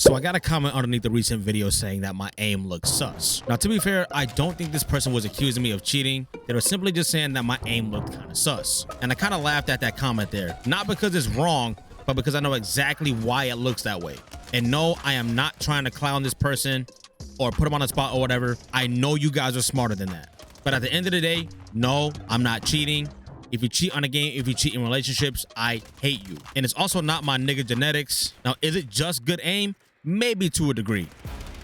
So I got a comment underneath the recent video saying that my aim looks sus. Now, to be fair, I don't think this person was accusing me of cheating. They were simply just saying that my aim looked kind of sus. And I kind of laughed at that comment there. Not because it's wrong, but because I know exactly why it looks that way. And no, I am not trying to clown this person or put him on the spot or whatever. I know you guys are smarter than that. But at the end of the day, no, I'm not cheating. If you cheat on a game, if you cheat in relationships, I hate you. And it's also not my nigga genetics. Now, is it just good aim? Maybe to a degree.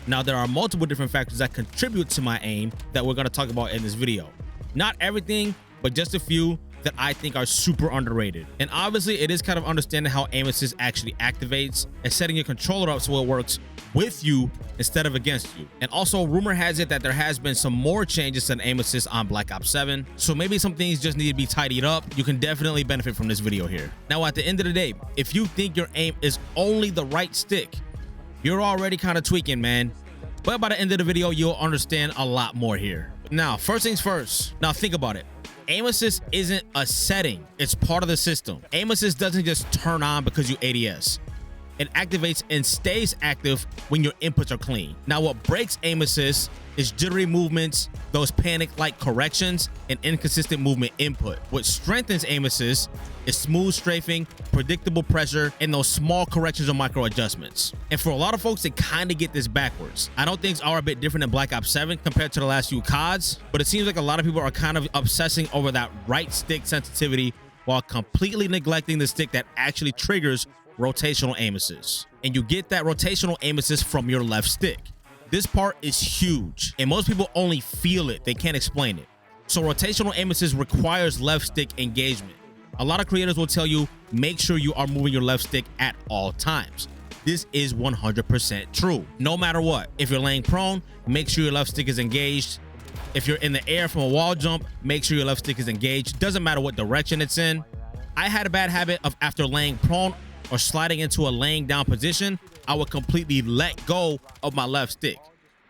Now, there are multiple different factors that contribute to my aim that we're going to talk about in this video. Not everything, but just a few that I think are super underrated. And obviously, it is kind of understanding how aim assist actually activates and setting your controller up so it works with you instead of against you. And also, rumor has it that there has been some more changes to aim assist on Black Ops 7. So maybe some things just need to be tidied up. You can definitely benefit from this video here. Now, at the end of the day, if you think your aim is only the right stick, you're already kind of tweaking, man. But by the end of the video, you'll understand a lot more here. Now, first things first. Now, think about it. Aim assist isn't a setting. It's part of the system. Aim assist doesn't just turn on because you ADS. It activates and stays active when your inputs are clean. Now, what breaks aim assist is jittery movements, those panic-like corrections, and inconsistent movement input. What strengthens aim assist is smooth strafing, predictable pressure, and those small corrections or micro adjustments. And for a lot of folks, they kind of get this backwards. I know things are a bit different in Black Ops 7 compared to the last few CODs, but it seems like a lot of people are kind of obsessing over that right stick sensitivity while completely neglecting the stick that actually triggers rotational aim assist. And you get that rotational aim assist from your left stick. This part is huge, and most people only feel it. They can't explain it. So rotational aim assist requires left stick engagement. A lot of creators will tell you, make sure you are moving your left stick at all times. This is 100% true. No matter what, if you're laying prone, make sure your left stick is engaged. If you're in the air from a wall jump, make sure your left stick is engaged. Doesn't matter what direction it's in. I had a bad habit of after laying prone or sliding into a laying down position, I would completely let go of my left stick.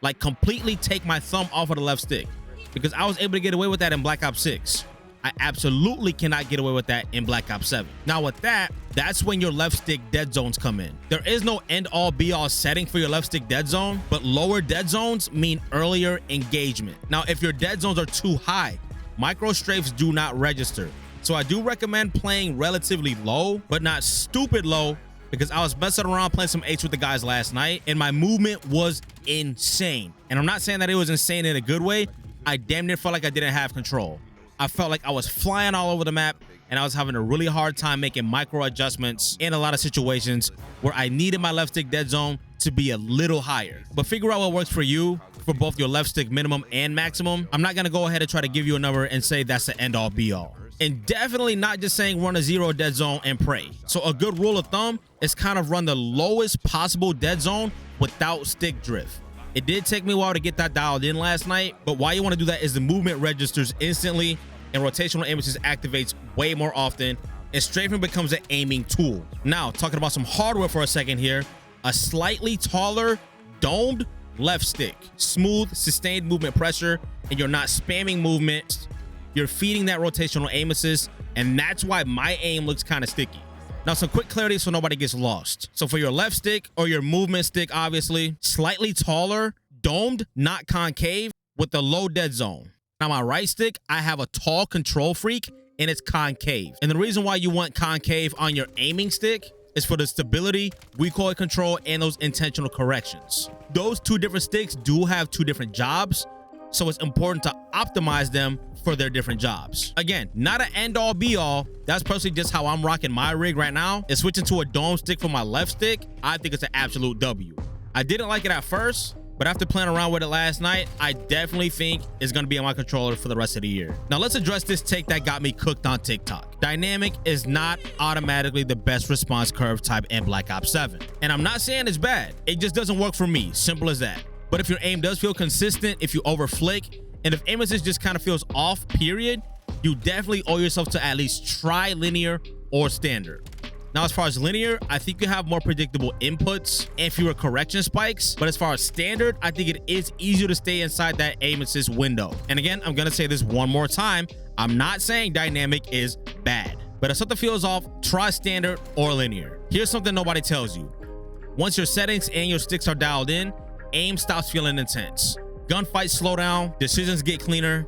Like completely take my thumb off of the left stick, because I was able to get away with that in Black Ops 6. I absolutely cannot get away with that in Black Ops 7. Now with that, that's when your left stick dead zones come in. There is no end all be all setting for your left stick dead zone, but lower dead zones mean earlier engagement. Now, if your dead zones are too high, micro strafes do not register. So I do recommend playing relatively low, but not stupid low, because I was messing around playing some H with the guys last night and my movement was insane. And I'm not saying that it was insane in a good way. I damn near felt like I didn't have control. I felt like I was flying all over the map and I was having a really hard time making micro adjustments in a lot of situations where I needed my left stick dead zone to be a little higher. But figure out what works for you for both your left stick minimum and maximum. I'm not gonna go ahead and try to give you a number and say that's the end all be all. And definitely not just saying run a 0 dead zone and pray. So a good rule of thumb is kind of run the lowest possible dead zone without stick drift. It did take me a while to get that dialed in last night, but why you want to do that is the movement registers instantly and rotational aim assist activates way more often, and strafing becomes an aiming tool. Now, talking about some hardware for a second here, a slightly taller domed left stick, smooth, sustained movement pressure, and you're not spamming movement. You're feeding that rotational aim assist, and that's why my aim looks kind of sticky. Now, some quick clarity so nobody gets lost. So for your left stick or your movement stick, obviously, slightly taller, domed, not concave, with the low dead zone. Now, my right stick, I have a tall control freak, and it's concave. And the reason why you want concave on your aiming stick is for the stability, recoil control, and those intentional corrections. Those two different sticks do have two different jobs, so it's important to optimize them for their different jobs. Again, not an end all be all. That's personally just how I'm rocking my rig right now. And switching to a dome stick for my left stick, I think it's an absolute W. I didn't like it at first, but after playing around with it last night, I definitely think it's gonna be on my controller for the rest of the year. Now let's address this take that got me cooked on TikTok. Dynamic is not automatically the best response curve type in Black Ops 7. And I'm not saying it's bad. It just doesn't work for me, simple as that. But if your aim does feel consistent, if you over flick, and if aim assist just kind of feels off, period, you definitely owe yourself to at least try linear or standard. Now, as far as linear, I think you have more predictable inputs and fewer correction spikes. But as far as standard, I think it is easier to stay inside that aim assist window. And again, I'm gonna say this one more time. I'm not saying dynamic is bad, but if something feels off, try standard or linear. Here's something nobody tells you. Once your settings and your sticks are dialed in, aim stops feeling intense. Gunfights slow down, decisions get cleaner,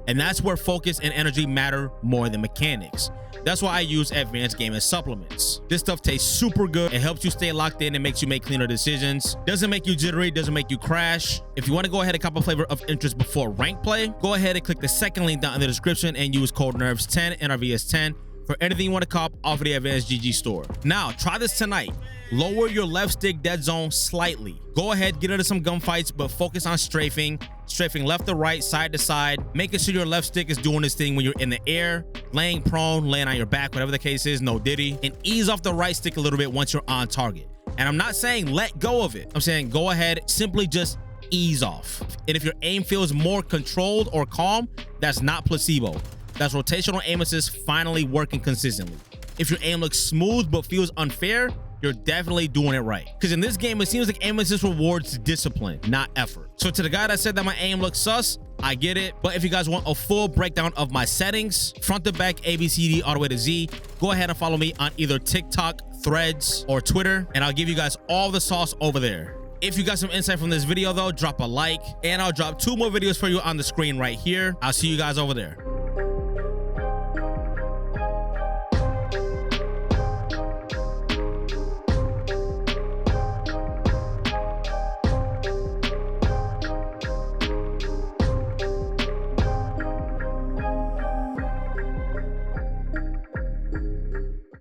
and that's where focus and energy matter more than mechanics. That's why I use advanced gaming supplements. This stuff tastes super good. It helps you stay locked in and makes you make cleaner decisions. Doesn't make you jittery, doesn't make you crash. If you want to go ahead and cop a flavor of interest before rank play, go ahead and click the second link down in the description and use code NERVS10, NRVS10 for anything you want to cop off of the Advanced GG store. Now, try this tonight. Lower your left stick dead zone slightly. Go ahead, get into some gunfights, but focus on strafing left to right, side to side, making sure your left stick is doing this thing when you're in the air, laying prone, laying on your back, whatever the case is, no diddy, and ease off the right stick a little bit once you're on target. And I'm not saying let go of it. I'm saying go ahead, simply just ease off. And if your aim feels more controlled or calm, that's not placebo. That's rotational aim assist finally working consistently. If your aim looks smooth but feels unfair, you're definitely doing it right. Because in this game, it seems like aim assist rewards discipline, not effort. So to the guy that said that my aim looks sus, I get it. But if you guys want a full breakdown of my settings, front to back, A, B, C, D, all the way to Z, go ahead and follow me on either TikTok, Threads, or Twitter, and I'll give you guys all the sauce over there. If you got some insight from this video though, drop a like, and I'll drop 2 more videos for you on the screen right here. I'll see you guys over there.